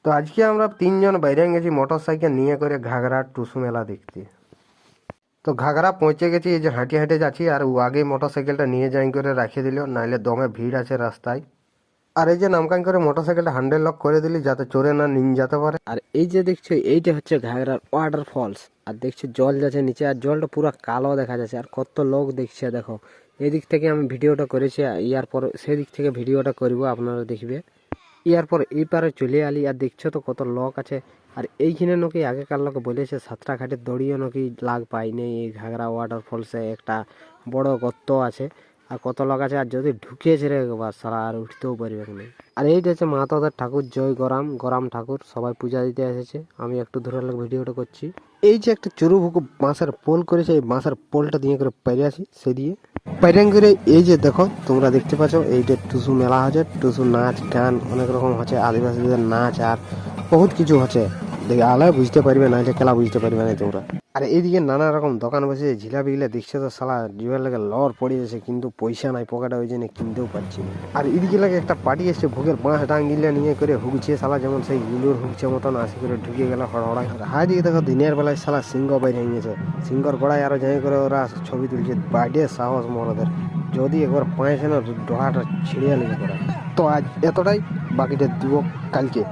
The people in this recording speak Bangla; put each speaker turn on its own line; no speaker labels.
তো আজকে আমরা তিনজন বাইরে গেছি মোটর সাইকেল নিয়ে করে ঘাগরা টুসু মেলা দেখতে। তো ঘাগরা পৌঁছে গেছি, এই যে হাঁটি হাঁটে যাচ্ছি, আর ও আগে মোটর সাইকেলটা নিয়ে যাই করে রাখিয়ে দিল, নাইলে দমে ভিড় আছে রাস্তায়। আর এই যে নামকান করে মোটর সাইকেলটা হ্যান্ডেল লক করে দিলি যাতে চোরে না নিয়ে যেতে পারে।
আর এই যে দেখছো এইটা হচ্ছে ঘাগরার ওয়াটার ফলস। আর দেখছো জল যাচ্ছে নিচে, আর জলটা পুরো কালো দেখা যাচ্ছে, আর কত লোক দেখছে দেখো। এই দিক থেকে আমি ভিডিওটা করেছি, ইয়ার পর সেদিক থেকে ভিডিওটা করব, আপনারা দেখবে। ইয়ার পর এই পারে চলে আলি, আর দেখছো তো কত লোক আছে। আর এইখানে নাকি আগেকার লোক বলেছে সাতটা ঘাটে দড়িও নাকি লাগ পায়নি। এই ঘাগরা ওয়াটার ফলসে একটা বড় গর্ত আছে, আর কত লোক আছে, আর যদি ঢুকেছে রে বাস সারা আর উঠতেও পারবে না। আর এই হচ্ছে মাতাদের ঠাকুর জয় গরাম গরাম ঠাকুর, সবাই পূজা দিতে এসেছে। আমি একটু ধরে ভিডিওটা করছি। এই যে একটা চুরু ভুকু বাঁশের পোল করেছে, এই বাঁশের পোলটা দিয়ে করে পেরে আছি, সে দিয়ে পাইরাং করে। এই যে দেখো তোমরা দেখতে পাচ্ছ, এই যে টুসু মেলা হচ্ছে, টুসু নাচ গান অনেক রকম হচ্ছে, আদিবাসীদের নাচ আর বহুত কিছু হচ্ছে। দেখে আলে বুঝতে পারবে না, যে খেলা বুঝতে পারবে না তোমরা। আর এইদিকে নানা রকম দোকান বসে, জিলাপি গুলা দেখছে তো সালা জিভার লাগে লর পড়ে যাচ্ছে, কিন্তু পয়সা নাই পকেটে, ওই জন্য কিনতেও পারছি না। আর এদিকে লাগে একটা পার্টি এসছে, ভোগের বাঁশ ডাঙ্গিলে নিয়ে করে হুগছে সালা, যেমন সেই ইলুর হুগছে মতন আসি করে ঢুকে গেল হড়হড়ায়। আর হাই দিকে দেখো দিনের বেলায় সালা সিংহ বাইরে গেছে, সিংহর গড়ায় আরো যাই করে ওরা ছবি তুলছে। বাড়িয়ে সাহস মরদের, যদি একবার পায়েছে না ডোড়াটা ছিঁড়িয়ে নিয়ে করে। তো আজ এতটাই, বাকিটা দিব কালকে।